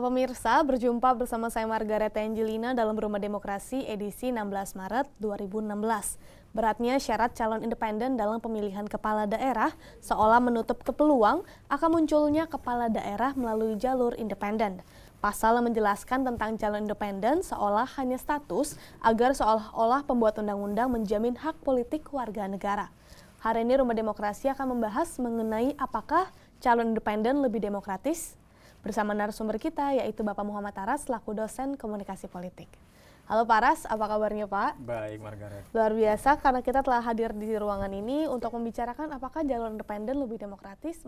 Pemirsa, berjumpa bersama saya Margaret Angelina dalam Rumah Demokrasi edisi 16 Maret 2016. Beratnya syarat calon independen dalam pemilihan kepala daerah seolah menutup peluang akan munculnya kepala daerah melalui jalur independen. Pasal menjelaskan tentang calon independen seolah hanya status agar seolah-olah pembuat undang-undang menjamin hak politik warga negara. Hari ini Rumah Demokrasi akan membahas mengenai apakah calon independen lebih demokratis? Bersama narasumber kita yaitu Bapak Muhammad Aras selaku dosen komunikasi politik. Halo Pak Aras, apa kabarnya Pak? Baik Margaret. Luar biasa karena kita telah hadir di ruangan ini untuk membicarakan apakah jalur independen lebih demokratis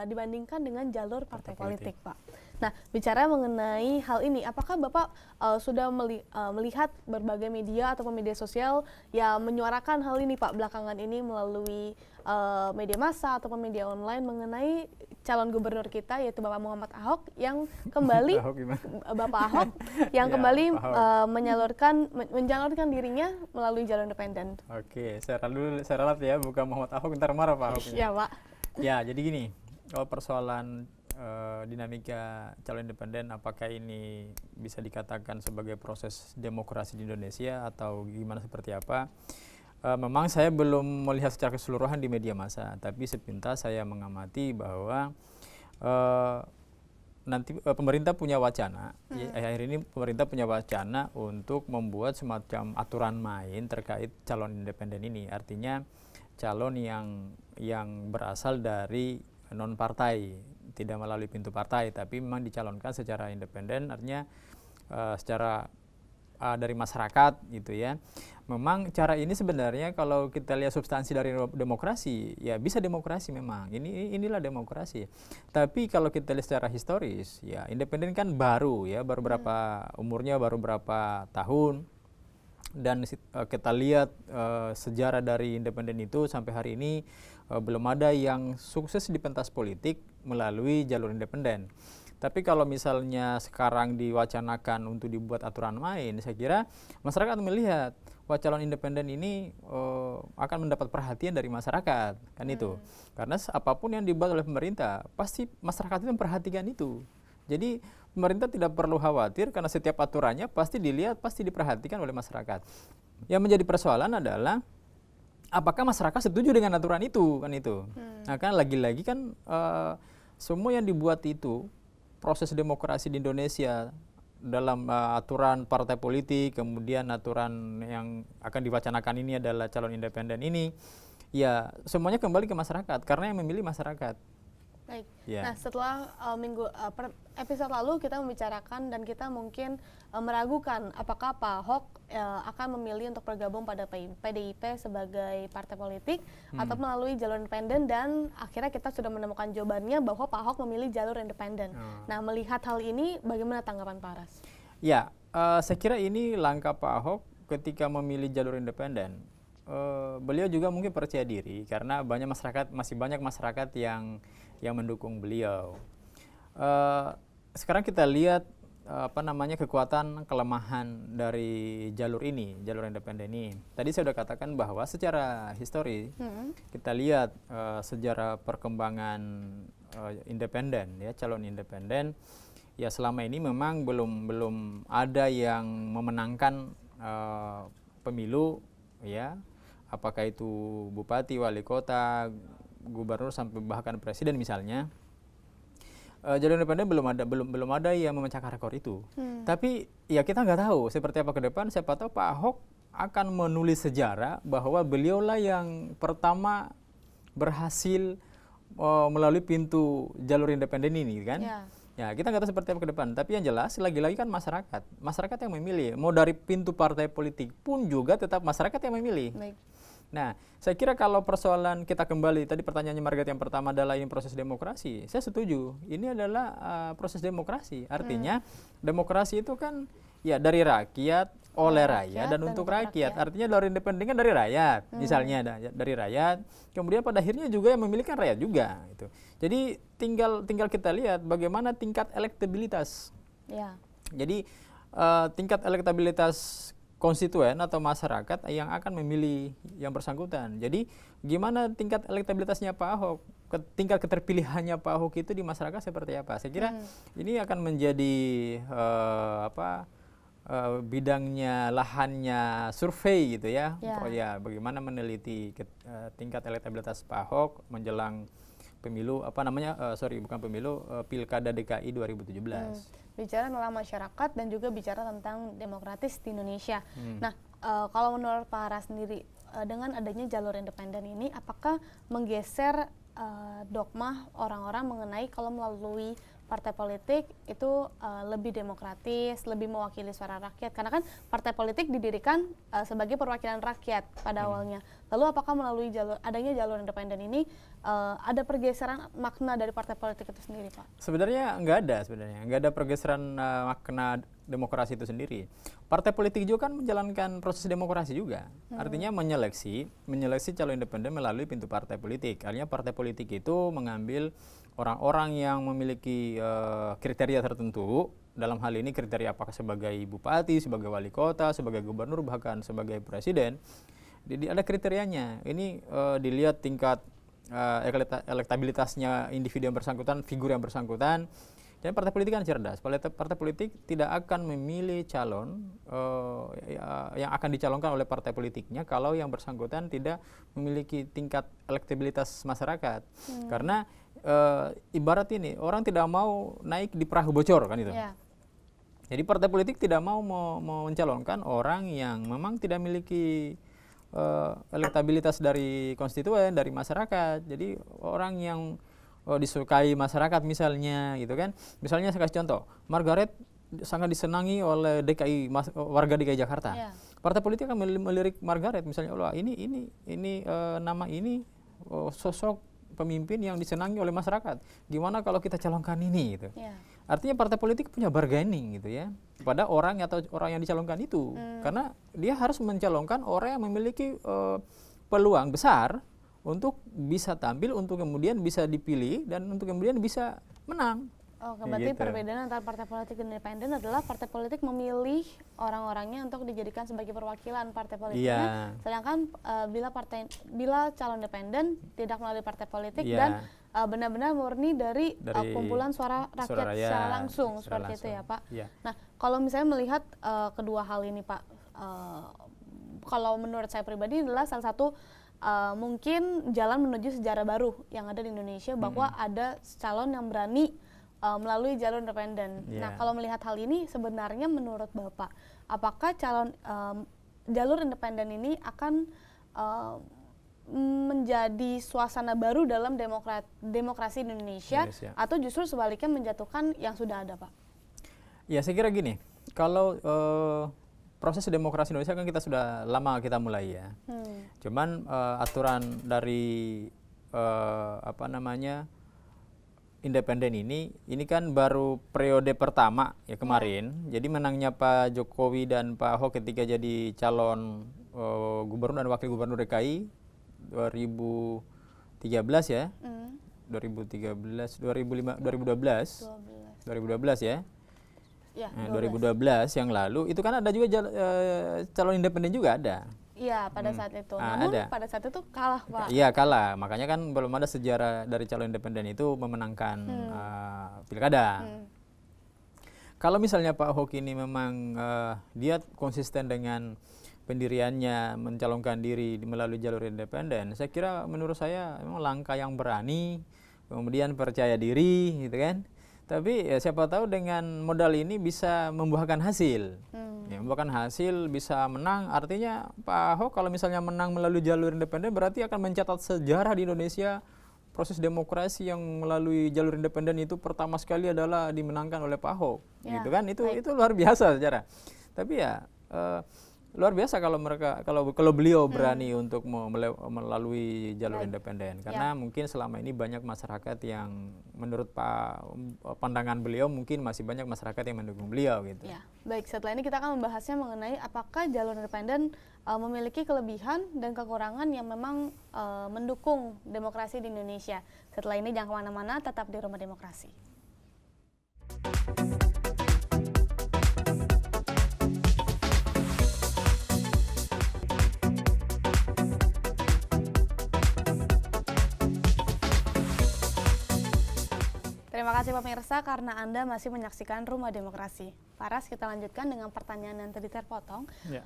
dibandingkan dengan jalur partai politik Pak. Nah, bicara mengenai hal ini, apakah Bapak sudah melihat berbagai media ataupun media sosial yang menyuarakan hal ini Pak belakangan ini melalui media massa ataupun media online mengenai calon gubernur kita yaitu Bapak Muhammad Ahok yang kembali Bapak Ahok yang ya, kembali menyalurkan dirinya melalui jalur independen. Oke, saya ralat ya, bukan Muhammad Ahok, ntar marah Pak Ahok. Ya Pak. Ya, jadi gini, kalau persoalan dinamika calon independen, apakah ini bisa dikatakan sebagai proses demokrasi di Indonesia atau gimana seperti apa? Memang saya belum melihat secara keseluruhan di media massa, tapi sepintas saya mengamati bahwa nanti pemerintah punya wacana, akhir ini pemerintah punya wacana untuk membuat semacam aturan main terkait calon independen ini, artinya calon yang berasal dari non partai, tidak melalui pintu partai, tapi memang dicalonkan secara independen, artinya secara dari masyarakat gitu ya. Memang cara ini sebenarnya kalau kita lihat substansi dari demokrasi, ya bisa demokrasi memang. Inilah demokrasi. Tapi kalau kita lihat secara historis, ya independen kan baru ya, umurnya baru berapa tahun. Dan kita lihat sejarah dari independen itu sampai hari ini belum ada yang sukses di pentas politik melalui jalur independen. Tapi kalau misalnya sekarang diwacanakan untuk dibuat aturan main, saya kira masyarakat melihat wah calon independen ini akan mendapat perhatian dari masyarakat, kan itu. Karena apapun yang dibuat oleh pemerintah, pasti masyarakat itu memperhatikan itu. Jadi pemerintah tidak perlu khawatir karena setiap aturannya pasti dilihat, pasti diperhatikan oleh masyarakat. Yang menjadi persoalan adalah apakah masyarakat setuju dengan aturan itu, kan itu. Nah kan lagi-lagi kan semua yang dibuat itu proses demokrasi di Indonesia dalam aturan partai politik, kemudian aturan yang akan diwacanakan ini adalah calon independen ini, ya semuanya kembali ke masyarakat karena yang memilih masyarakat. Baik. Ya. Nah, setelah episode lalu kita membicarakan dan kita mungkin meragukan apakah Pak Ahok akan memilih untuk bergabung pada PDIP sebagai partai politik atau melalui jalur independen, dan akhirnya kita sudah menemukan jawabannya bahwa Pak Ahok memilih jalur independen. Nah, melihat hal ini bagaimana tanggapan Pak Aras? Ya, saya kira ini langkah Pak Ahok ketika memilih jalur independen. Beliau juga mungkin percaya diri karena masih banyak masyarakat yang mendukung beliau. Sekarang kita lihat kekuatan kelemahan dari jalur independen ini. Tadi saya sudah katakan bahwa secara histori kita lihat sejarah perkembangan independen ya, calon independen ya selama ini memang belum ada yang memenangkan pemilu ya. Apakah itu bupati, wali kota, gubernur sampai bahkan presiden misalnya, jalur independen belum ada yang memecahkan rekor itu. Tapi ya kita nggak tahu seperti apa ke depan. Siapa tahu Pak Ahok akan menulis sejarah bahwa beliaulah yang pertama berhasil melalui pintu jalur independen ini kan. Ya kita nggak tahu seperti apa ke depan. Tapi yang jelas lagi-lagi kan masyarakat yang memilih. Mau dari pintu partai politik pun juga tetap masyarakat yang memilih. Baik. Nah, saya kira kalau persoalan kita kembali, tadi pertanyaannya Margaret yang pertama adalah ini proses demokrasi. Saya setuju, ini adalah proses demokrasi. Artinya demokrasi itu kan ya dari rakyat, oleh rakyat, dan untuk rakyat. Artinya jalur independen kan dari rakyat, misalnya dari rakyat. Kemudian pada akhirnya juga yang memilih kan rakyat juga. Gitu. Jadi tinggal kita lihat bagaimana tingkat elektabilitas. Ya. Jadi tingkat elektabilitas konstituen atau masyarakat yang akan memilih yang bersangkutan. Jadi gimana tingkat elektabilitasnya Pak Ahok, tingkat keterpilihannya Pak Ahok itu di masyarakat seperti apa? Saya kira ini akan menjadi bidangnya, lahannya survei gitu ya. Oh ya, bagaimana meneliti tingkat elektabilitas Pak Ahok menjelang pemilu Pilkada DKI 2017. Bicara tentang masyarakat dan juga bicara tentang demokratis di Indonesia. Nah, kalau menurut Pak Hara sendiri, dengan adanya jalur independen ini, apakah menggeser dogma orang-orang mengenai kalau melalui partai politik itu lebih demokratis, lebih mewakili suara rakyat? Karena kan partai politik didirikan sebagai perwakilan rakyat pada awalnya. Lalu apakah melalui adanya jalur independen ini ada pergeseran makna dari partai politik itu sendiri, Pak? Sebenarnya nggak ada pergeseran makna demokrasi itu sendiri. Partai politik juga kan menjalankan proses demokrasi juga. Artinya menyeleksi calon independen melalui pintu partai politik. Artinya partai politik itu mengambil orang-orang yang memiliki kriteria tertentu, dalam hal ini kriteria apakah sebagai bupati, sebagai wali kota, sebagai gubernur, bahkan sebagai presiden. Jadi ada kriterianya. Ini dilihat tingkat elektabilitasnya individu yang bersangkutan, figur yang bersangkutan. Dan partai politik kan cerdas. Partai politik tidak akan memilih calon yang akan dicalonkan oleh partai politiknya kalau yang bersangkutan tidak memiliki tingkat elektabilitas masyarakat. Karena ibarat ini, orang tidak mau naik di perahu bocor kan itu. Jadi partai politik tidak mau mencalonkan orang yang memang tidak memiliki elektabilitas dari konstituen, dari masyarakat. Jadi orang yang disukai masyarakat misalnya gitu kan. Misalnya saya kasih contoh, Margaret sangat disenangi oleh warga DKI Jakarta. Partai politik akan melirik Margaret misalnya, nama ini sosok pemimpin yang disenangi oleh masyarakat. Gimana kalau kita calonkan ini gitu. Artinya partai politik punya bargaining gitu ya pada orang atau orang yang dicalonkan itu. Karena dia harus mencalonkan orang yang memiliki peluang besar untuk bisa tampil, untuk kemudian bisa dipilih, dan untuk kemudian bisa menang. Berarti perbedaan antara partai politik dan independen adalah partai politik memilih orang-orangnya untuk dijadikan sebagai perwakilan partai politiknya, sedangkan bila calon independen tidak melalui partai politik dan benar-benar murni dari kumpulan suara rakyat secara langsung, seperti itu ya Pak. Nah, kalau misalnya melihat kedua hal ini Pak, kalau menurut saya pribadi adalah salah satu mungkin jalan menuju sejarah baru yang ada di Indonesia, bahwa ada calon yang berani melalui jalur independen. Nah, kalau melihat hal ini sebenarnya menurut Bapak, apakah jalur independen ini akan menjadi suasana baru dalam demokrasi di Indonesia, atau justru sebaliknya menjatuhkan yang sudah ada, Pak? Ya, saya kira gini, kalau proses demokrasi Indonesia kan kita sudah lama kita mulai ya. Cuman aturan dari independen ini kan baru periode pertama ya kemarin. Jadi menangnya Pak Jokowi dan Pak Ahok ketika jadi calon gubernur dan wakil gubernur DKI 2013 ya. 2012 ya. Nah, 2012 yang lalu itu kan ada juga calon independen juga ada. Iya, pada saat itu. Namun pada saat itu kalah, Pak. Iya, kalah. Makanya kan belum ada sejarah dari calon independen itu memenangkan pilkada. Kalau misalnya Pak Ahok ini memang dia konsisten dengan pendiriannya mencalonkan diri melalui jalur independen, saya kira menurut saya memang langkah yang berani, kemudian percaya diri gitu kan. Tapi ya, siapa tahu dengan modal ini bisa membuahkan hasil. Ya, membuahkan hasil, bisa menang. Artinya Pak Ahok kalau misalnya menang melalui jalur independen berarti akan mencatat sejarah di Indonesia. Proses demokrasi yang melalui jalur independen itu pertama sekali adalah dimenangkan oleh Pak Ahok. Gitu kan? Itu luar biasa sejarah. Tapi ya luar biasa kalau beliau berani untuk melalui jalur independen, karena mungkin selama ini banyak masyarakat yang menurut pandangan beliau mungkin masih banyak masyarakat yang mendukung beliau gitu. Ya, baik, setelah ini kita akan membahasnya mengenai apakah jalur independen memiliki kelebihan dan kekurangan yang memang mendukung demokrasi di Indonesia. Setelah ini jangan kemana-mana, tetap di Rumah Demokrasi. Terima kasih pemirsa karena Anda masih menyaksikan Rumah Demokrasi. Paras, kita lanjutkan dengan pertanyaan yang tadi terpotong. Ya.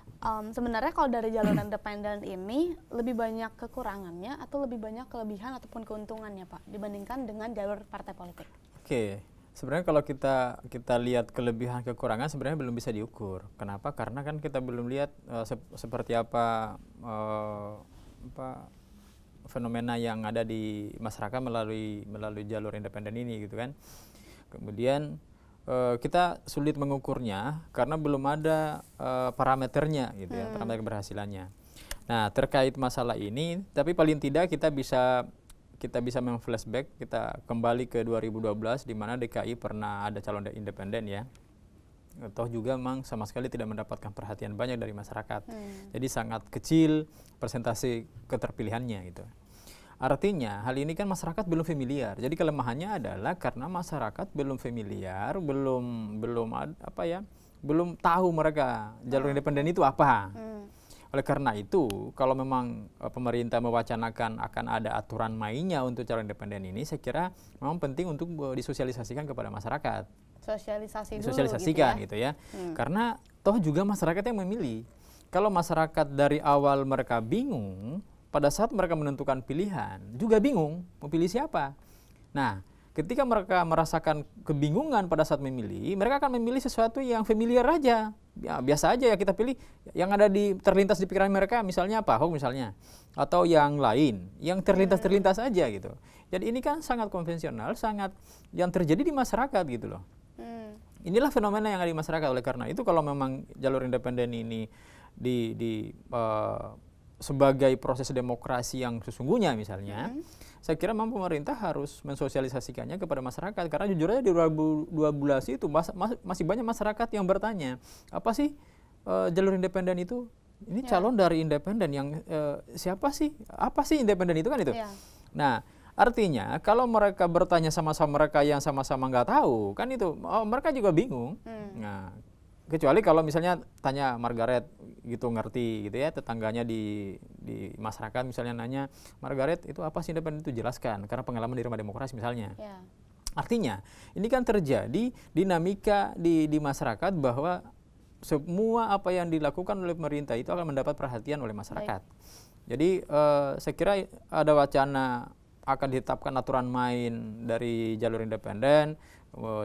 Sebenarnya kalau dari jalur independen ini lebih banyak kekurangannya atau lebih banyak kelebihan ataupun keuntungannya, Pak, dibandingkan dengan jalur partai politik? Oke, sebenarnya kalau kita lihat kelebihan kekurangan sebenarnya belum bisa diukur. Kenapa? Karena kan kita belum lihat seperti apa fenomena yang ada di masyarakat melalui jalur independen ini gitu kan. Kemudian kita sulit mengukurnya karena belum ada parameternya gitu ya, parameter keberhasilannya. Nah, terkait masalah ini, tapi paling tidak kita bisa memflashback, kita kembali ke 2012 di mana DKI pernah ada calon independen ya. Toh juga memang sama sekali tidak mendapatkan perhatian banyak dari masyarakat. Jadi sangat kecil persentase keterpilihannya gitu. Artinya hal ini kan masyarakat belum familiar. Jadi kelemahannya adalah karena masyarakat belum familiar, belum tahu mereka jalur independen itu apa. Oleh karena itu, kalau memang pemerintah mewacanakan akan ada aturan mainnya untuk calon independen ini, saya kira memang penting untuk disosialisasikan kepada masyarakat. Disosialisasikan gitu ya. Karena toh juga masyarakat yang memilih. Kalau masyarakat dari awal mereka bingung, pada saat mereka menentukan pilihan juga bingung mau pilih siapa. Nah, ketika mereka merasakan kebingungan pada saat memilih, mereka akan memilih sesuatu yang familiar aja. Ya, biasa aja ya kita pilih yang ada terlintas di pikiran mereka, misalnya Pak Ahok misalnya, atau yang lain, yang terlintas aja gitu. Jadi ini kan sangat konvensional, sangat yang terjadi di masyarakat gitu loh. Inilah fenomena yang ada di masyarakat. Oleh karena itu kalau memang jalur independen ini sebagai proses demokrasi yang sesungguhnya misalnya, saya kira memang pemerintah harus mensosialisasikannya kepada masyarakat. Karena jujur aja di 2012 itu masih banyak masyarakat yang bertanya, apa sih jalur independen itu? Ini calon dari independen yang siapa sih? Apa sih independen itu kan itu? Nah, artinya kalau mereka bertanya sama-sama mereka yang sama-sama nggak tahu, kan itu mereka juga bingung. Nah, kecuali kalau misalnya tanya Margaret gitu ngerti gitu ya, tetangganya di masyarakat misalnya nanya, Margaret itu apa sih independen, itu jelaskan karena pengalaman di Rumah Demokrasi misalnya. Artinya ini kan terjadi dinamika di masyarakat bahwa semua apa yang dilakukan oleh pemerintah itu akan mendapat perhatian oleh masyarakat. Jadi saya kira ada wacana akan ditetapkan aturan main dari jalur independen,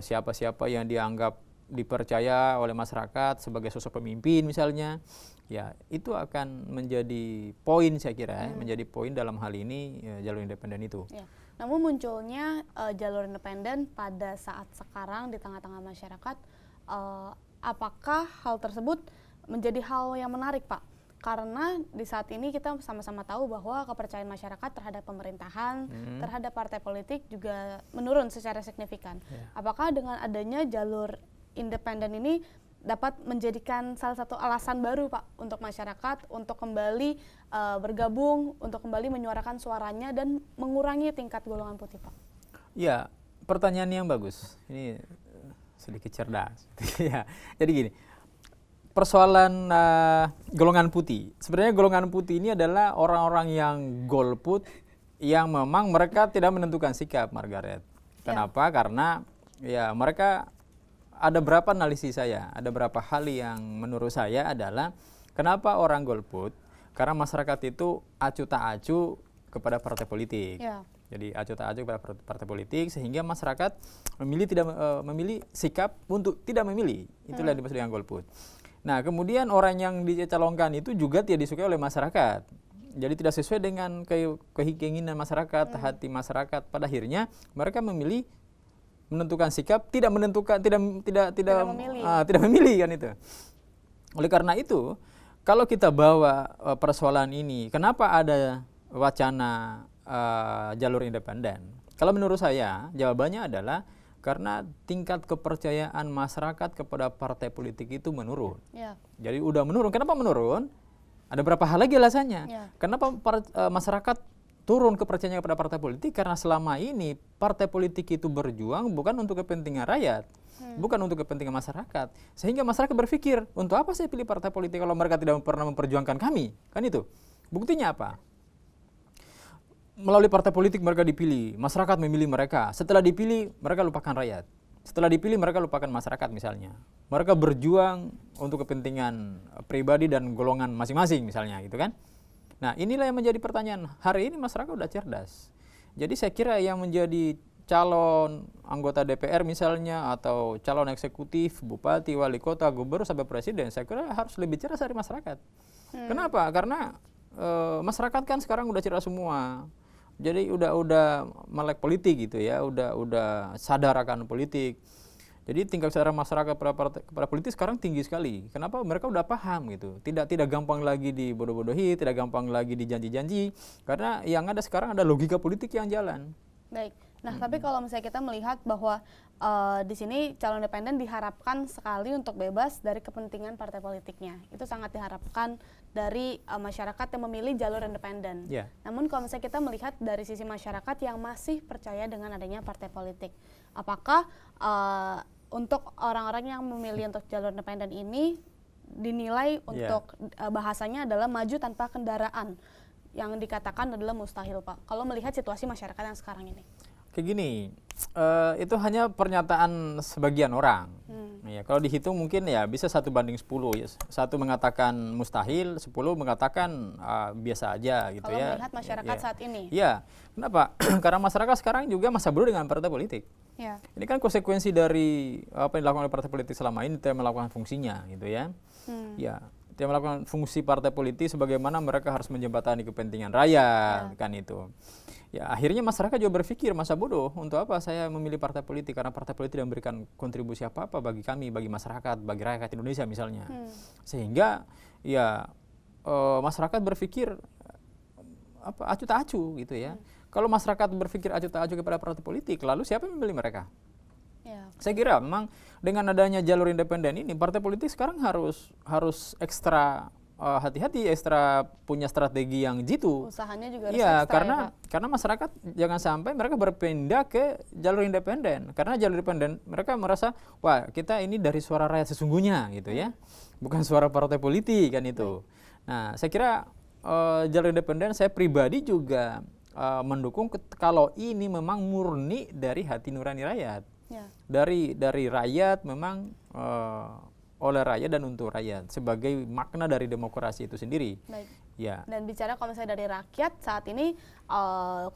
siapa-siapa yang dianggap dipercaya oleh masyarakat sebagai sosok pemimpin misalnya, ya itu akan menjadi poin saya kira, menjadi poin dalam hal ini jalur independen itu. Namun munculnya jalur independen pada saat sekarang di tengah-tengah masyarakat, apakah hal tersebut menjadi hal yang menarik, Pak? Karena di saat ini kita sama-sama tahu bahwa kepercayaan masyarakat terhadap pemerintahan, terhadap partai politik juga menurun secara signifikan. Apakah dengan adanya jalur independen ini dapat menjadikan salah satu alasan baru, Pak, untuk masyarakat untuk kembali bergabung, untuk kembali menyuarakan suaranya dan mengurangi tingkat golongan putih, Pak? Ya, pertanyaan yang bagus. Ini sedikit cerdas. Ya, jadi gini, persoalan golongan putih. Sebenarnya golongan putih ini adalah orang-orang yang golput yang memang mereka tidak menentukan sikap, Margaret. Kenapa? Karena ya mereka ada berapa analisis saya, ada berapa hal yang menurut saya adalah kenapa orang golput? Karena masyarakat itu acu tak acu kepada partai politik. Jadi acu tak acu kepada partai politik sehingga masyarakat memilih sikap untuk tidak memilih. Itulah yang dimaksud dengan golput. Nah, kemudian orang yang dicalonkan itu juga tidak disukai oleh masyarakat. Jadi tidak sesuai dengan keinginan masyarakat, hati masyarakat. Pada akhirnya mereka menentukan sikap, tidak memilih kan itu. Oleh karena itu, kalau kita bawa persoalan ini, kenapa ada wacana jalur independen? Kalau menurut saya, jawabannya adalah karena tingkat kepercayaan masyarakat kepada partai politik itu menurun. Jadi udah menurun. Kenapa menurun? Ada berapa hal lagi alasannya. Kenapa masyarakat turun kepercayaannya kepada partai politik? Karena selama ini partai politik itu berjuang bukan untuk kepentingan rakyat, bukan untuk kepentingan masyarakat. Sehingga masyarakat berpikir, untuk apa saya pilih partai politik kalau mereka tidak pernah memperjuangkan kami? Kan itu. Buktinya apa? melalui partai politik mereka dipilih, masyarakat memilih mereka. Setelah dipilih, mereka lupakan rakyat. Setelah dipilih, mereka lupakan masyarakat misalnya. Mereka berjuang untuk kepentingan pribadi dan golongan masing-masing misalnya gitu kan. Nah, inilah yang menjadi pertanyaan. Hari ini masyarakat udah cerdas. Jadi saya kira yang menjadi calon anggota DPR misalnya atau calon eksekutif, bupati, wali kota, gubernur sampai presiden, saya kira harus lebih cerdas dari masyarakat. Kenapa? Karena masyarakat kan sekarang udah cerdas semua. Jadi udah melek politik gitu ya, udah sadar akan politik. Jadi tingkat kesadaran masyarakat kepada politik sekarang tinggi sekali. Kenapa? Mereka udah paham gitu. Tidak gampang lagi dibodoh-bodohi, tidak gampang lagi dijanji-janji. Karena yang ada sekarang ada logika politik yang jalan. Baik. Nah, tapi kalau misalnya kita melihat bahwa di sini calon independen diharapkan sekali untuk bebas dari kepentingan partai politiknya. Itu sangat diharapkan dari masyarakat yang memilih jalur independen. Yeah. Namun kalau misalnya kita melihat dari sisi masyarakat yang masih percaya dengan adanya partai politik, apakah untuk orang-orang yang memilih untuk jalur independen ini dinilai untuk bahasanya adalah maju tanpa kendaraan, yang dikatakan adalah mustahil, Pak, kalau melihat situasi masyarakat yang sekarang ini? Kayak gini, itu hanya pernyataan sebagian orang. Ya, kalau dihitung mungkin ya bisa 1:10. Ya. 1 mengatakan mustahil, 10 mengatakan biasa aja gitu kalau ya. Kalau melihat masyarakat saat ini. Iya, kenapa? Karena masyarakat sekarang juga masa bodoh dengan partai politik. Ya. Ini kan konsekuensi dari apa yang dilakukan oleh partai politik selama ini, tidak melakukan fungsinya gitu ya. Ya, tidak melakukan fungsi partai politik sebagaimana mereka harus menjembatani kepentingan rakyat, kan itu. Ya, akhirnya masyarakat juga berpikir masa bodoh, untuk apa saya memilih partai politik, karena partai politik tidak memberikan kontribusi apa-apa bagi kami, bagi masyarakat, bagi rakyat Indonesia misalnya. Sehingga ya masyarakat berpikir apa acuh tak acuh gitu ya. Kalau masyarakat berpikir acuh tak acuh kepada partai politik, lalu siapa yang memilih mereka? Ya. Saya kira memang dengan adanya jalur independen ini, partai politik sekarang harus ekstra hati-hati, ekstra punya strategi yang jitu. Usahanya juga harus ekstra, karena karena masyarakat jangan sampai mereka berpindah ke jalur independen. Karena jalur independen mereka merasa, wah kita ini dari suara rakyat sesungguhnya gitu ya, bukan suara partai politik kan itu. Nah, saya kira jalur independen, saya pribadi juga mendukung kalau ini memang murni dari hati nurani rakyat. Ya. Dari rakyat memang oleh rakyat dan untuk rakyat sebagai makna dari demokrasi itu sendiri. Baik. Ya. Dan bicara kalau misalnya dari rakyat saat ini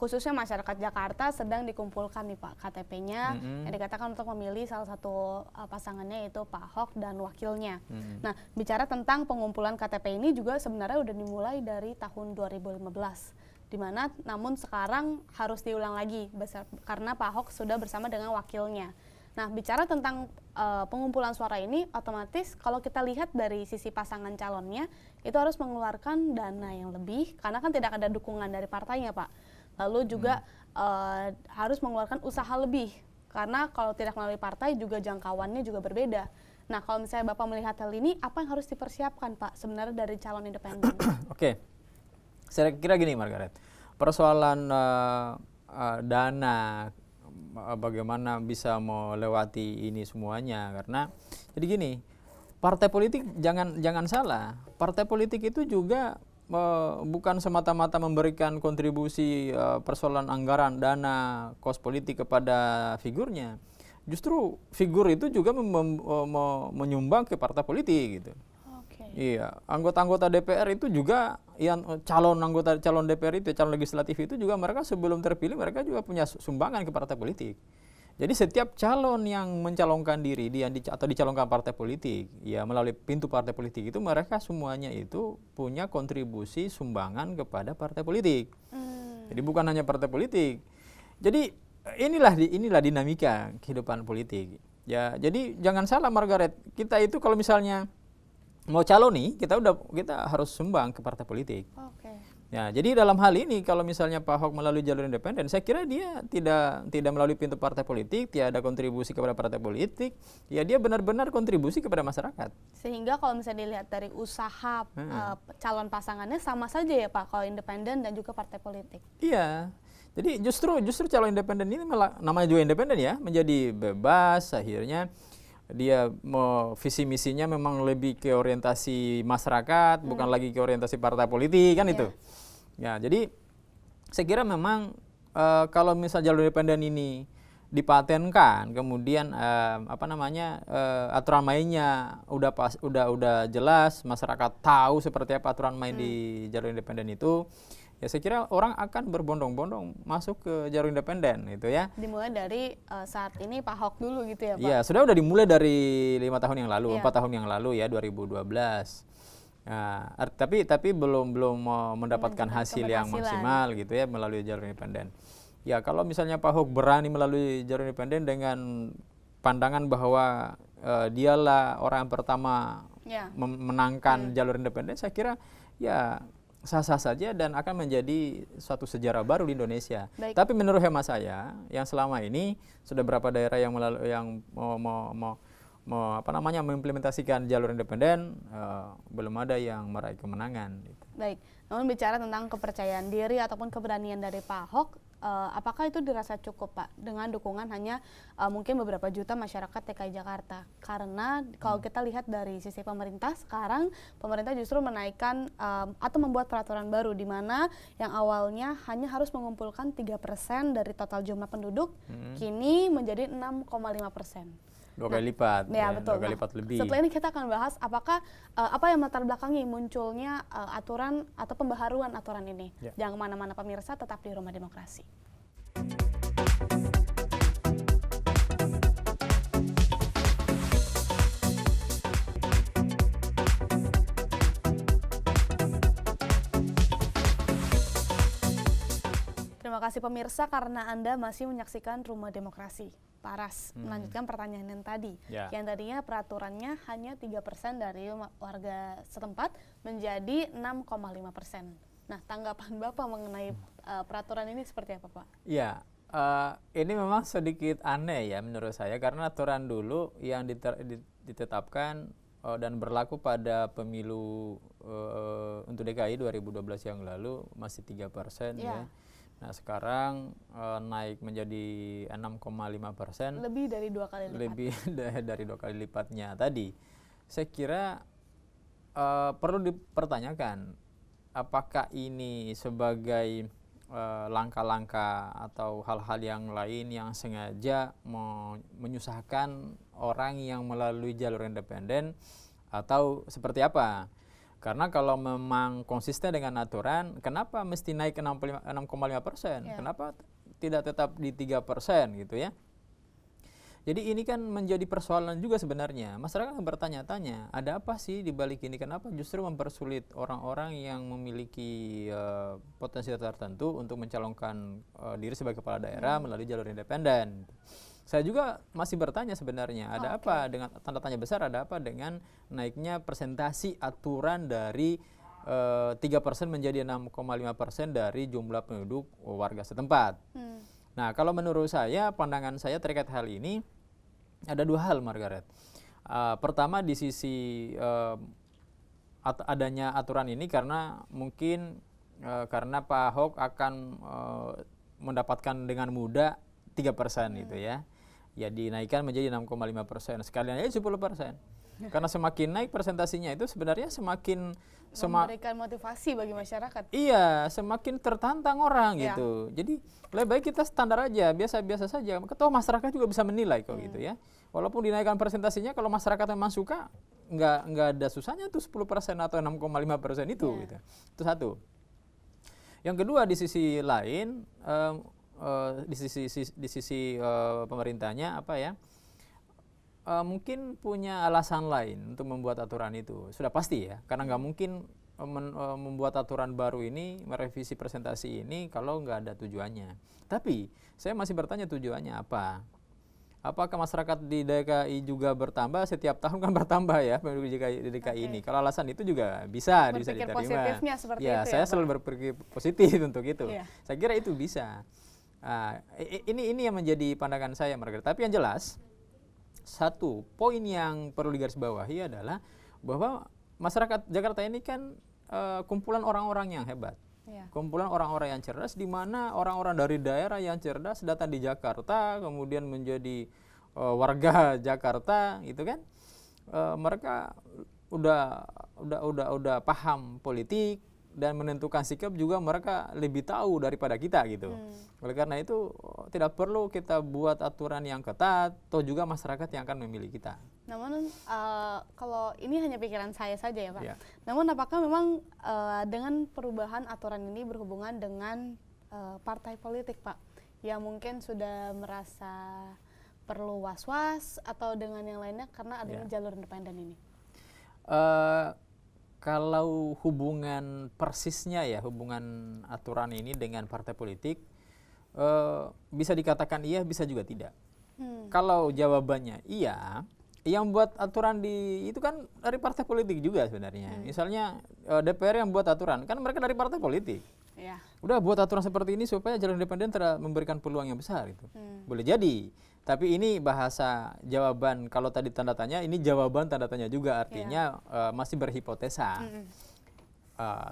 khususnya masyarakat Jakarta sedang dikumpulkan nih Pak KTP-nya yang dikatakan untuk memilih salah satu pasangannya yaitu Pak Ahok dan wakilnya. Nah, bicara tentang pengumpulan KTP ini juga sebenarnya udah dimulai dari tahun 2015. Di mana namun sekarang harus diulang lagi karena Pak Ahok sudah bersama dengan wakilnya. Nah, bicara tentang pengumpulan suara ini, otomatis kalau kita lihat dari sisi pasangan calonnya, itu harus mengeluarkan dana yang lebih, karena kan tidak ada dukungan dari partainya, Pak. Lalu juga harus mengeluarkan usaha lebih, karena kalau tidak melalui partai juga jangkauannya juga berbeda. Nah, kalau misalnya Bapak melihat hal ini, apa yang harus dipersiapkan, Pak, sebenarnya dari calon independen? Oke, saya kira gini, Margaret. Persoalan dana, bagaimana bisa melewati ini semuanya, karena jadi gini, partai politik jangan salah, partai politik itu juga bukan semata-mata memberikan kontribusi persoalan anggaran, dana, kos politik kepada figurnya. Justru figur itu juga menyumbang ke partai politik gitu. Iya, anggota-anggota DPR itu juga yang calon DPR itu, calon legislatif itu juga mereka sebelum terpilih mereka juga punya sumbangan ke partai politik. Jadi setiap calon yang mencalonkan diri atau dicalonkan partai politik, ya melalui pintu partai politik itu mereka semuanya itu punya kontribusi sumbangan kepada partai politik. Jadi bukan hanya partai politik. Jadi inilah dinamika kehidupan politik. Ya, jadi jangan salah Margaret, kita itu kalau misalnya mau calon nih, kita harus sumbang ke partai politik. Ya, jadi dalam hal ini kalau misalnya Pak Ahok melalui jalur independen, saya kira dia tidak melalui pintu partai politik, tidak ada kontribusi kepada partai politik, ya dia benar-benar kontribusi kepada masyarakat. Sehingga kalau misalnya dilihat dari usaha calon pasangannya sama saja ya Pak, kalau independen dan juga partai politik. Iya. Jadi justru calon independen ini namanya juga independen ya, menjadi bebas akhirnya. Dia visi misinya memang lebih ke orientasi masyarakat, bukan lagi ke orientasi partai politik kan itu. Ya, jadi Saya kira memang kalau misal jalur independen ini dipatenkan, kemudian aturan mainnya udah jelas, masyarakat tahu seperti apa aturan main di jalur independen itu, ya saya kira orang akan berbondong-bondong masuk ke jalur independen gitu ya. Dimulai dari saat ini Pak Ahok dulu gitu ya Pak? Iya, udah dimulai dari 5 tahun yang lalu, Iya. 4 tahun yang lalu ya, 2012. Nah, tapi belum mendapatkan hasil yang maksimal gitu ya melalui jalur independen. Ya kalau misalnya Pak Ahok berani melalui jalur independen dengan pandangan bahwa dialah orang yang pertama menangkan jalur independen, saya kira ya sah-sah saja dan akan menjadi suatu sejarah baru di Indonesia. Baik. Tapi menurut hemat saya, yang selama ini sudah berapa daerah yang mengimplementasikan jalur independen, belum ada yang meraih kemenangan. Gitu. Baik, namun bicara tentang kepercayaan diri ataupun keberanian dari Pak Ahok, apakah itu dirasa cukup Pak dengan dukungan hanya mungkin beberapa juta masyarakat DKI Jakarta? Karena kalau kita lihat dari sisi pemerintah sekarang, pemerintah justru menaikkan atau membuat peraturan baru di mana yang awalnya hanya harus mengumpulkan 3% dari total jumlah penduduk, kini menjadi 6,5%. 2 kali lipat, ya, betul. 2 kali lipat lebih. Setelah ini kita akan bahas apakah apa yang melatar belakangi munculnya aturan atau pembaharuan aturan ini. Ya. Jangan kemana-mana pemirsa, tetap di Rumah Demokrasi. Terima kasih pemirsa karena Anda masih menyaksikan Rumah Demokrasi. Pak Ras, melanjutkan pertanyaan yang tadi. Yang tadinya peraturannya hanya 3% dari warga setempat menjadi 6,5%. Nah, tanggapan Bapak mengenai peraturan ini seperti apa, Pak? Ya, ini memang sedikit aneh ya menurut saya, karena aturan dulu yang ditetapkan dan berlaku pada pemilu untuk DKI 2012 yang lalu masih 3% ya. Nah sekarang naik menjadi 6,5%. Lebih dari 2 kali lipat. Lebih dari 2 kali lipatnya tadi. Saya kira perlu dipertanyakan apakah ini sebagai langkah-langkah atau hal-hal yang lain yang sengaja menyusahkan orang yang melalui jalur independen atau seperti apa. Karena kalau memang konsisten dengan aturan, kenapa mesti naik ke 6,5%? Kenapa tidak tetap di 3% gitu ya? Jadi ini kan menjadi persoalan juga sebenarnya. Masyarakat bertanya-tanya, ada apa sih di balik ini? Kenapa justru mempersulit orang-orang yang memiliki potensi tertentu untuk mencalonkan diri sebagai kepala daerah melalui jalur independen? Saya juga masih bertanya sebenarnya, ada apa dengan tanda tanya besar, ada apa dengan naiknya persentasi aturan dari 3% menjadi 6,5% dari jumlah penduduk warga setempat. Nah, kalau menurut saya, pandangan saya terkait hal ini, ada 2 hal, Margaret. Pertama, di sisi adanya aturan ini karena mungkin karena Pak Ahok akan mendapatkan dengan mudah 3% gitu ya. Ya dinaikkan menjadi 6,5%, sekalian aja 10%. Karena semakin naik persentasinya itu sebenarnya semakin memberikan motivasi bagi masyarakat. Iya, semakin tertantang orang gitu. Jadi lebih baik kita standar aja, biasa-biasa saja. Toh masyarakat juga bisa menilai kok gitu ya. Walaupun dinaikkan persentasinya, kalau masyarakat memang suka, nggak ada susahnya tuh 10% atau 6,5% itu gitu. Itu satu. Yang kedua, di sisi lain, di sisi pemerintahnya apa ya, mungkin punya alasan lain untuk membuat aturan itu, sudah pasti ya, karena nggak mungkin membuat aturan baru ini, merevisi presentasi ini kalau nggak ada tujuannya. Tapi saya masih bertanya tujuannya apa? Apakah masyarakat di DKI juga bertambah setiap tahun kan bertambah ya penduduk di DKI ini? Kalau alasan itu juga bisa diterima. Positifnya seperti ya, itu saya selalu berpikir positif untuk itu. Saya kira itu bisa. Ini yang menjadi pandangan saya, Margaret. Tapi yang jelas, satu poin yang perlu digarisbawahi adalah bahwa masyarakat Jakarta ini kan kumpulan orang-orang yang hebat, kumpulan orang-orang yang cerdas, di mana orang-orang dari daerah yang cerdas datang di Jakarta, kemudian menjadi warga Jakarta, gitu kan? Mereka udah paham politik, dan menentukan sikap juga mereka lebih tahu daripada kita gitu. Oleh karena itu tidak perlu kita buat aturan yang ketat, toh juga masyarakat yang akan memilih kita. Namun kalau ini hanya pikiran saya saja ya Pak. Ya. Namun apakah memang dengan perubahan aturan ini berhubungan dengan partai politik Pak, yang mungkin sudah merasa perlu was-was atau dengan yang lainnya karena adanya jalur independen ini? Kalau hubungan persisnya ya, hubungan aturan ini dengan partai politik, bisa dikatakan iya, bisa juga tidak. Kalau jawabannya iya, yang buat aturan itu kan dari partai politik juga sebenarnya. Misalnya DPR yang buat aturan, kan mereka dari partai politik. Ya. Udah buat aturan seperti ini supaya jalur independen memberikan peluang yang besar itu. Boleh jadi. Tapi ini bahasa jawaban, kalau tadi tanda tanya, ini jawaban tanda tanya juga, artinya masih berhipotesa.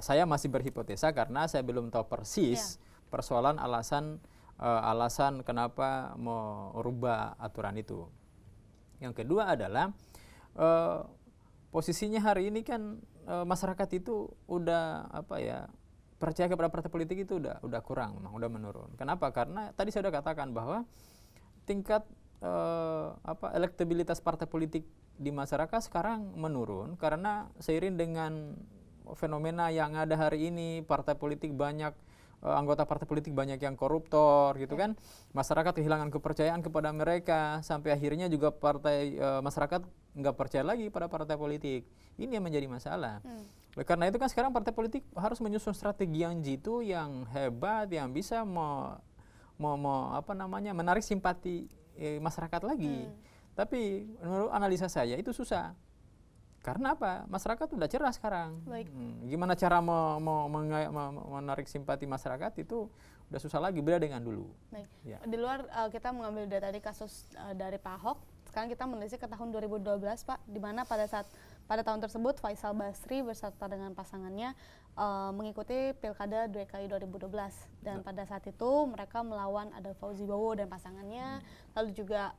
Saya masih berhipotesa karena saya belum tahu persis persoalan alasan kenapa mau rubah aturan itu. Yang kedua adalah posisinya hari ini kan masyarakat itu udah percaya kepada partai politik itu udah kurang, memang udah menurun. Kenapa? Karena tadi saya sudah katakan bahwa tingkat elektabilitas partai politik di masyarakat sekarang menurun karena seiring dengan fenomena yang ada hari ini, partai politik banyak, anggota partai politik banyak yang koruptor gitu kan, masyarakat kehilangan kepercayaan kepada mereka, sampai akhirnya juga masyarakat nggak percaya lagi pada partai politik. Ini yang menjadi masalah. Karena itu kan sekarang partai politik harus menyusun strategi yang jitu, yang hebat, yang bisa menarik simpati masyarakat lagi. Tapi menurut analisa saya itu susah. Karena apa? Masyarakat sudah cerdas sekarang. Gimana cara menarik simpati masyarakat itu udah susah lagi, beda dengan dulu. Baik. Ya. Di luar kita mengambil dari tadi kasus dari Pak Ahok, sekarang kita menelisik ke tahun 2012 Pak, di mana pada tahun tersebut Faisal Basri beserta dengan pasangannya mengikuti Pilkada DKI 2012, dan pada saat itu mereka melawan ada Fauzi Bowo dan pasangannya, lalu juga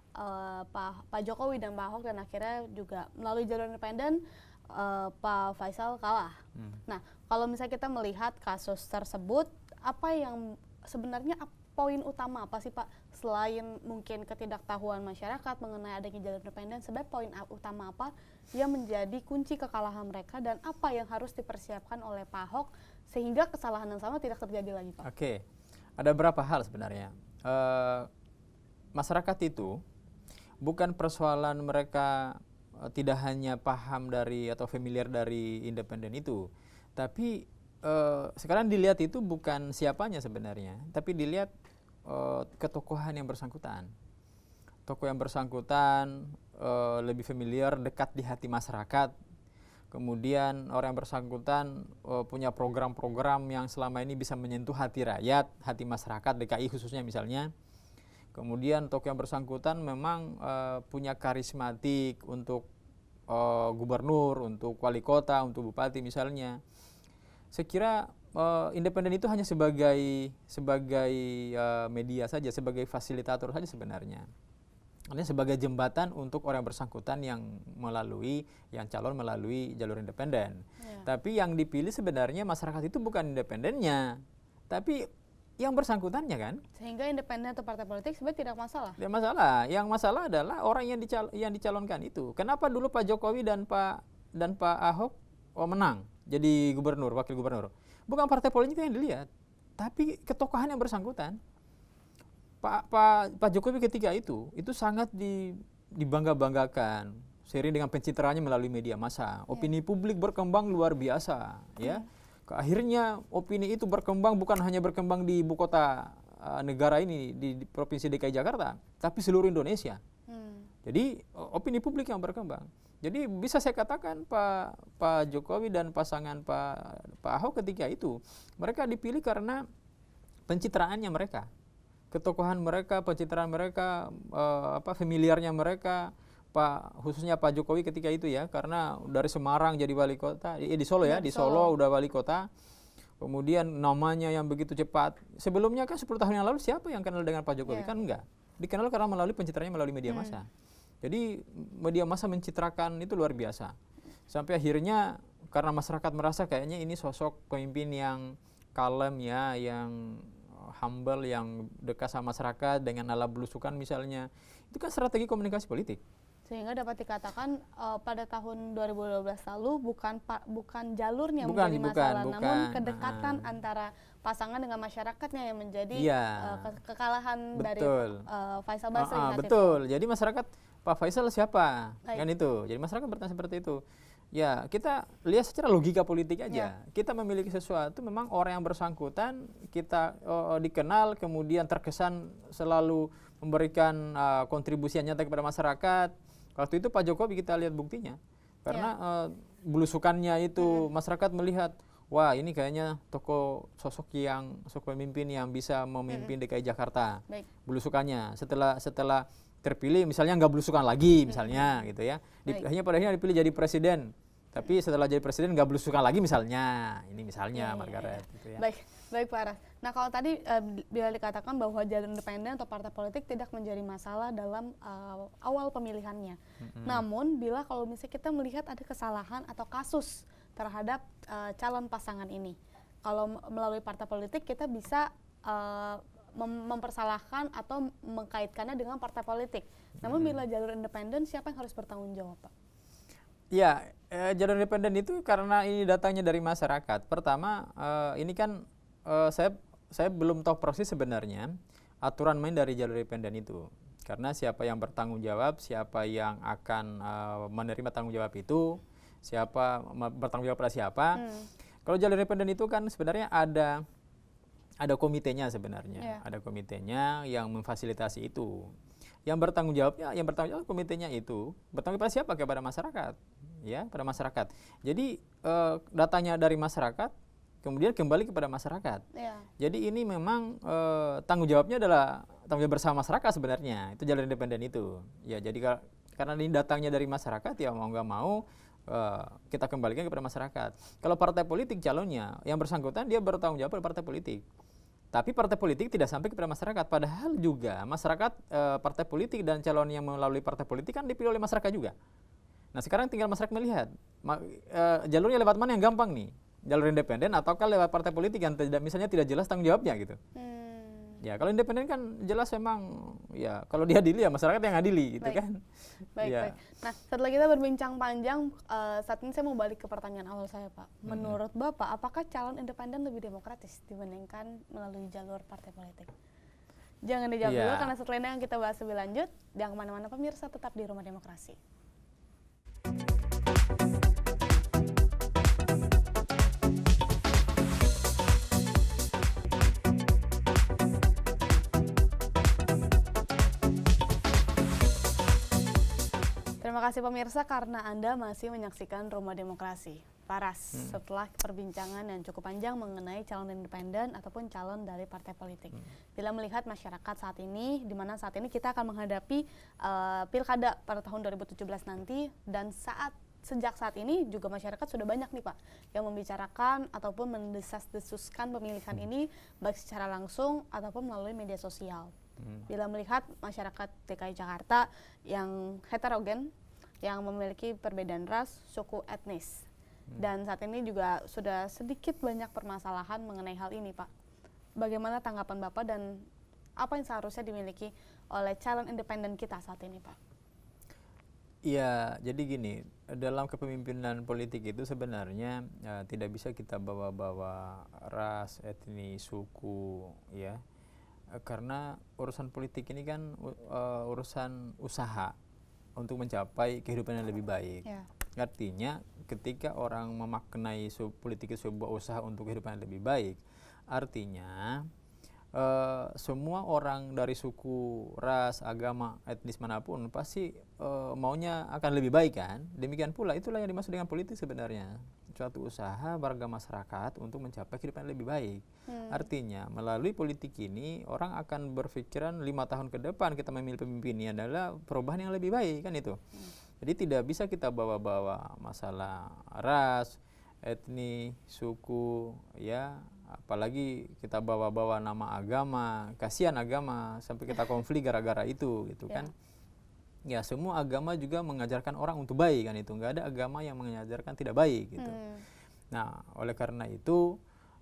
Pak Jokowi dan Pak Ahok, dan akhirnya juga melalui jalur independen Pak Faisal kalah. Nah, kalau misalnya kita melihat kasus tersebut, apa yang sebenarnya poin utama apa sih Pak, selain mungkin ketidaktahuan masyarakat mengenai adanya jalur independen, sebenarnya poin utama apa yang menjadi kunci kekalahan mereka, dan apa yang harus dipersiapkan oleh Pak Ahok sehingga kesalahan yang sama tidak terjadi lagi Pak? Oke, ada beberapa hal sebenarnya. Masyarakat itu bukan persoalan mereka tidak hanya paham dari atau familiar dari independen itu, tapi sekarang dilihat itu bukan siapanya sebenarnya, tapi dilihat ketokohan yang bersangkutan. Tokoh yang bersangkutan lebih familiar, dekat di hati masyarakat. Kemudian orang yang bersangkutan punya program-program yang selama ini bisa menyentuh hati rakyat, hati masyarakat DKI khususnya misalnya. Kemudian tokoh yang bersangkutan memang punya karismatik untuk gubernur, untuk wali kota, untuk bupati misalnya. Saya kira independen itu hanya sebagai media saja, sebagai fasilitator saja sebenarnya. Artinya sebagai jembatan untuk orang bersangkutan yang calon melalui jalur independen. Tapi yang dipilih sebenarnya masyarakat itu bukan independennya, tapi yang bersangkutannya kan. Sehingga independen atau partai politik sebenarnya tidak masalah. Tidak masalah. Yang masalah adalah orang yang dicalonkan itu. Kenapa dulu Pak Jokowi dan Pak Ahok menang jadi gubernur, wakil gubernur? Bukan partai politik yang dilihat, tapi ketokohan yang bersangkutan. Pak Jokowi ketika itu sangat dibangga-banggakan seiring dengan pencitraannya melalui media massa. Opini publik berkembang luar biasa, ya. Akhirnya opini itu berkembang, bukan hanya berkembang di ibu kota negara ini, di Provinsi DKI Jakarta, tapi seluruh Indonesia. Jadi opini publik yang berkembang. Jadi bisa saya katakan Pak Jokowi dan pasangan Pak Ahok ketika itu mereka dipilih karena pencitraannya mereka, ketokohan mereka, pencitraan mereka, familiarnya mereka, khususnya Pak Jokowi ketika itu ya, karena dari Semarang jadi wali kota, di Solo ya, di Solo udah wali kota, kemudian namanya yang begitu cepat. Sebelumnya kan 10 tahun yang lalu siapa yang kenal dengan Pak Jokowi? Kan enggak. Dikenal karena melalui pencitraannya melalui media massa. Jadi media massa mencitrakan itu luar biasa. Sampai akhirnya karena masyarakat merasa kayaknya ini sosok pemimpin yang kalem ya, yang humble, yang dekat sama masyarakat dengan ala belusukan misalnya. Itu kan strategi komunikasi politik. Sehingga dapat dikatakan pada tahun 2012 lalu bukan jalurnya Bukan, menjadi bukan, masalah, bukan. namun kedekatan antara pasangan dengan masyarakatnya yang menjadi Iya. Kekalahan dari Betul. Faisal Basri saat itu. Betul. Jadi masyarakat, Pak Faisal siapa? Baik. Kan itu. Jadi masyarakat bertanya seperti itu. Ya, kita lihat secara logika politik aja. Ya. Kita memiliki sesuatu, memang orang yang bersangkutan kita dikenal, kemudian terkesan selalu memberikan kontribusi yang nyata kepada masyarakat. Waktu itu Pak Jokowi kita lihat buktinya. Karena belusukannya itu masyarakat melihat, wah ini kayaknya sosok pemimpin yang bisa memimpin DKI Jakarta. Baik. Belusukannya setelah terpilih misalnya nggak belusukan lagi misalnya gitu ya. Hanya pada akhirnya dipilih jadi presiden. Tapi setelah jadi presiden nggak belusukan lagi misalnya. Ini misalnya Margaret gitu ya. Baik Pak Aras. Nah kalau tadi bila dikatakan bahwa jalur independen atau partai politik tidak menjadi masalah dalam awal pemilihannya. Namun bila kalau misalnya kita melihat ada kesalahan atau kasus terhadap calon pasangan ini, kalau melalui partai politik kita bisa mempersalahkan atau mengkaitkannya dengan partai politik. Namun bila jalur independen, siapa yang harus bertanggung jawab, Pak? Ya, jalur independen itu karena ini datangnya dari masyarakat. Pertama, ini kan saya belum tahu persis sebenarnya aturan main dari jalur independen itu. Karena siapa yang bertanggung jawab, siapa yang akan menerima tanggung jawab itu, siapa bertanggung jawab pada siapa. Kalau jalur independen itu kan sebenarnya ada komitenya sebenarnya, ada komitenya yang memfasilitasi itu. Yang bertanggung jawab komitenya itu bertanggung jawab pada siapa? Kepada masyarakat, ya, pada masyarakat. Jadi datanya dari masyarakat, kemudian kembali kepada masyarakat. Jadi ini memang tanggung jawabnya adalah tanggung jawab bersama masyarakat sebenarnya. Itu jalur independen itu. Ya, jadi karena ini datangnya dari masyarakat, ya mau nggak mau kita kembalikan kepada masyarakat. Kalau partai politik calonnya yang bersangkutan dia bertanggung jawab pada partai politik. Tapi partai politik tidak sampai kepada masyarakat. Padahal juga masyarakat, partai politik dan calon yang melalui partai politik kan dipilih oleh masyarakat juga. Nah sekarang tinggal masyarakat melihat jalurnya lewat mana yang gampang nih, jalur independen ataukah lewat partai politik yang misalnya tidak jelas tanggung jawabnya gitu. Ya kalau independen kan jelas memang ya kalau diadili ya masyarakat yang adili gitu kan. Baik. Nah setelah kita berbincang panjang, saat ini saya mau balik ke pertanyaan awal saya Pak. Menurut Bapak, apakah calon independen lebih demokratis dibandingkan melalui jalur partai politik? Jangan dijawab dulu karena setelah ini yang kita bahas lebih lanjut. Jangan kemana-mana pemirsa, tetap di Rumah Demokrasi. Terima kasih pemirsa karena Anda masih menyaksikan Rumah Demokrasi. Paras, setelah perbincangan yang cukup panjang mengenai calon independen ataupun calon dari partai politik. Bila melihat masyarakat saat ini, di mana saat ini kita akan menghadapi pilkada pada tahun 2017 nanti, dan sejak saat ini juga masyarakat sudah banyak nih Pak yang membicarakan ataupun mendesas-desuskan pemilihan ini baik secara langsung ataupun melalui media sosial. Bila melihat masyarakat DKI Jakarta yang heterogen, yang memiliki perbedaan ras, suku, etnis. Dan saat ini juga sudah sedikit banyak permasalahan mengenai hal ini Pak. Bagaimana tanggapan Bapak dan apa yang seharusnya dimiliki oleh calon independen kita saat ini Pak? Iya, jadi gini, dalam kepemimpinan politik itu sebenarnya tidak bisa kita bawa-bawa ras, etnis, suku, ya. Karena urusan politik ini kan urusan usaha untuk mencapai kehidupan yang lebih baik. Artinya ketika orang memaknai politik itu sebuah usaha untuk kehidupan yang lebih baik, artinya semua orang dari suku, ras, agama, etnis manapun pasti maunya akan lebih baik kan. Demikian pula itulah yang dimaksud dengan politik sebenarnya, suatu usaha warga masyarakat untuk mencapai kehidupan yang lebih baik. Artinya melalui politik ini orang akan berpikiran 5 tahun ke depan kita memilih pemimpin ini adalah perubahan yang lebih baik kan itu. Jadi tidak bisa kita bawa-bawa masalah ras, etnis, suku, ya, apalagi kita bawa-bawa nama agama, kasihan agama sampai kita konflik gara-gara itu gitu kan. ya semua agama juga mengajarkan orang untuk baik kan itu. Nggak ada agama yang mengajarkan tidak baik gitu. Nah, oleh karena itu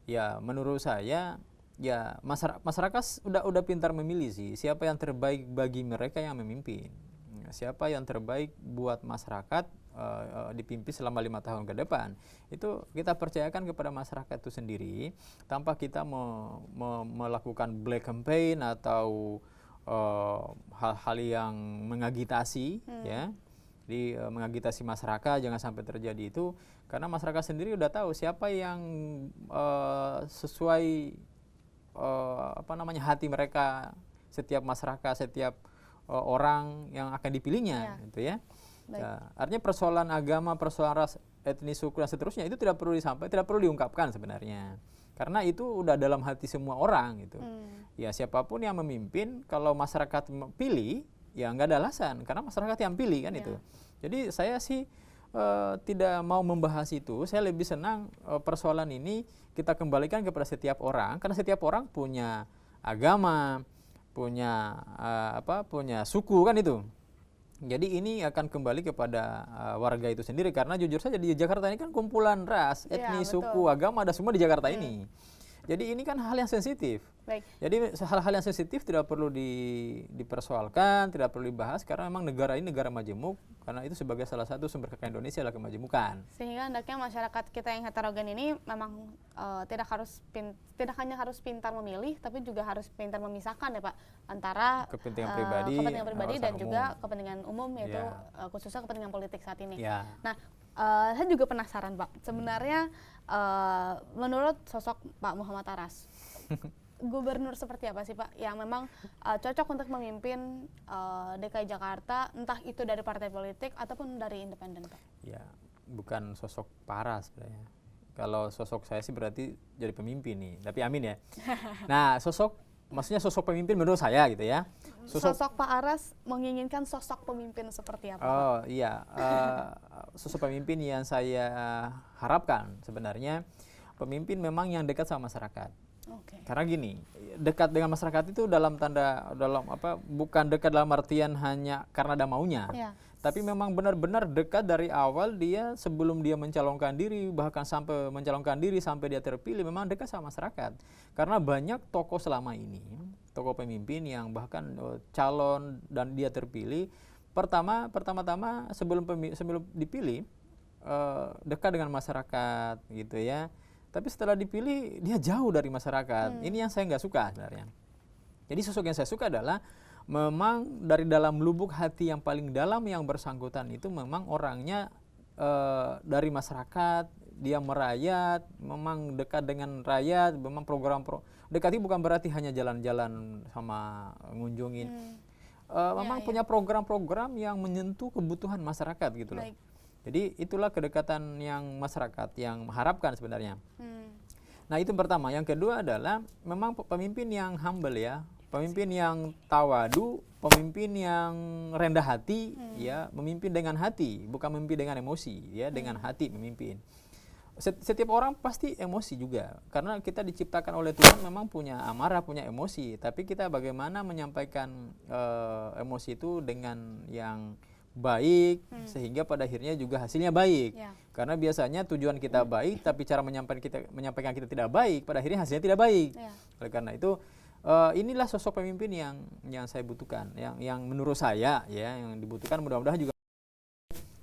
ya menurut saya ya masyarakat udah pintar memilih sih siapa yang terbaik bagi mereka yang memimpin. Ya, siapa yang terbaik buat masyarakat dipimpin selama 5 tahun ke depan. Itu kita percayakan kepada masyarakat itu sendiri tanpa kita melakukan black campaign atau hal-hal yang mengagitasi ya. Jadi mengagitasi masyarakat jangan sampai terjadi itu karena masyarakat sendiri udah tahu siapa yang sesuai hati mereka, setiap masyarakat, setiap orang yang akan dipilihnya gitu ya. Ya, artinya persoalan agama, persoalan ras, etnis, suku dan seterusnya itu tidak perlu tidak perlu diungkapkan sebenarnya. Karena itu udah dalam hati semua orang gitu. Ya siapapun yang memimpin kalau masyarakat pilih ya nggak ada alasan karena masyarakat yang pilih kan itu. Jadi saya sih tidak mau membahas itu. Saya lebih senang persoalan ini kita kembalikan kepada setiap orang karena setiap orang punya agama, punya punya suku kan itu. Jadi ini akan kembali kepada warga itu sendiri karena jujur saja di Jakarta ini kan kumpulan ras, etnis, suku, agama ada semua di Jakarta ini. Jadi ini kan hal yang sensitif. Baik. Jadi hal-hal yang sensitif tidak perlu dipersoalkan, tidak perlu dibahas karena memang negara ini negara majemuk karena itu sebagai salah satu sumber kekayaan Indonesia adalah kemajemukan. Sehingga hendaknya masyarakat kita yang heterogen ini memang tidak hanya harus pintar memilih tapi juga harus pintar memisahkan ya Pak antara kepentingan pribadi dan juga kepentingan umum yaitu khususnya kepentingan politik saat ini. Nah, saya juga penasaran Pak, sebenarnya menurut sosok Pak Muhammad Aras, gubernur seperti apa sih Pak yang memang cocok untuk memimpin DKI Jakarta, entah itu dari partai politik ataupun dari independen Pak? Ya, bukan sosok Pak Aras sebenarnya. Kalau sosok saya sih berarti jadi pemimpin nih, tapi amin ya. Nah, maksudnya sosok pemimpin menurut saya gitu ya. Sosok Pak Aras menginginkan sosok pemimpin seperti apa? Oh iya, sosok pemimpin yang saya harapkan sebenarnya pemimpin memang yang dekat sama masyarakat. Karena gini, dekat dengan masyarakat itu bukan dekat dalam artian hanya karena ada maunya. Tapi memang benar-benar dekat dari awal dia sebelum dia mencalonkan diri, bahkan sampai mencalonkan diri sampai dia terpilih memang dekat sama masyarakat. Karena banyak tokoh selama ini, tokoh pemimpin yang bahkan calon dan dia terpilih pertama-tama sebelum dipilih dekat dengan masyarakat gitu ya. Tapi setelah dipilih dia jauh dari masyarakat. Ini yang saya nggak suka sebenarnya. Jadi sosok yang saya suka adalah memang dari dalam lubuk hati yang paling dalam yang bersangkutan itu memang orangnya dari masyarakat, dia merayat, memang dekat dengan rakyat, memang dekat itu bukan berarti hanya jalan-jalan sama ngunjungin. Memang punya program-program yang menyentuh kebutuhan masyarakat gitu loh. Jadi itulah kedekatan yang masyarakat yang mengharapkan sebenarnya. Nah itu pertama. Yang kedua adalah memang pemimpin yang humble ya. Pemimpin yang tawadu, pemimpin yang rendah hati, ya, memimpin dengan hati, bukan memimpin dengan emosi, ya, dengan hati memimpin. Setiap orang pasti emosi juga, karena kita diciptakan oleh Tuhan memang punya amarah, punya emosi, tapi kita bagaimana menyampaikan emosi itu dengan yang baik, sehingga pada akhirnya juga hasilnya baik. Karena biasanya tujuan kita baik, tapi cara menyampaikan kita tidak baik, pada akhirnya hasilnya tidak baik. Oleh karena itu, inilah sosok pemimpin yang saya butuhkan, yang menurut saya ya yang dibutuhkan mudah-mudahan juga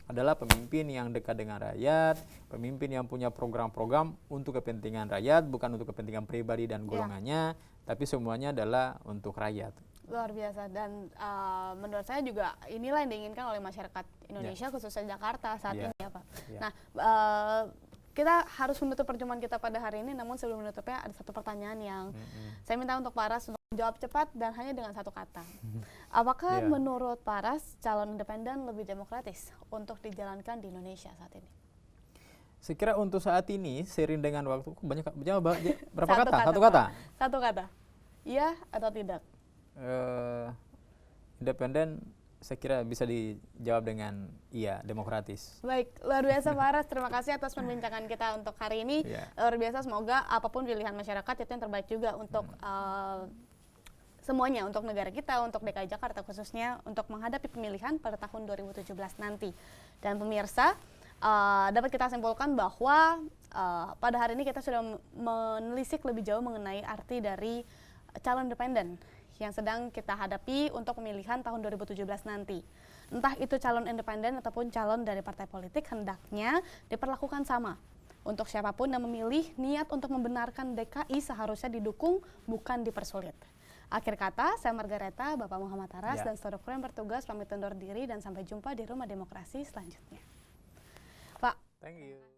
adalah pemimpin yang dekat dengan rakyat, pemimpin yang punya program-program untuk kepentingan rakyat, bukan untuk kepentingan pribadi dan golongannya, tapi semuanya adalah untuk rakyat. Luar biasa, dan menurut saya juga inilah yang diinginkan oleh masyarakat Indonesia khususnya Jakarta saat ini ya Pak. Nah, kita harus menutup perjumpaan kita pada hari ini, namun sebelum menutupnya ada satu pertanyaan yang saya minta untuk Pak Aras untuk menjawab cepat dan hanya dengan satu kata. Apakah menurut Pak Aras calon independen lebih demokratis untuk dijalankan di Indonesia saat ini? Saya kira untuk saat ini seiring dengan waktu berapa satu kata? Satu kata. Satu kata. Iya atau tidak? Independen saya kira bisa dijawab dengan iya, demokratis. Baik, luar biasa Pak Aras, terima kasih atas perbincangan kita untuk hari ini. Luar biasa, semoga apapun pilihan masyarakat itu yang terbaik juga untuk semuanya untuk negara kita, untuk DKI Jakarta khususnya untuk menghadapi pemilihan pada tahun 2017 nanti. Dan pemirsa, dapat kita simpulkan bahwa pada hari ini kita sudah menelisik lebih jauh mengenai arti dari calon independen yang sedang kita hadapi untuk pemilihan tahun 2017 nanti. Entah itu calon independen ataupun calon dari partai politik, hendaknya diperlakukan sama. Untuk siapapun yang memilih, niat untuk membenarkan DKI seharusnya didukung, bukan dipersulit. Akhir kata, saya Margareta, Bapak Muhammad Aras, dan seluruh kru yang bertugas pamit undur diri dan sampai jumpa di Rumah Demokrasi selanjutnya. Pak. Thank you.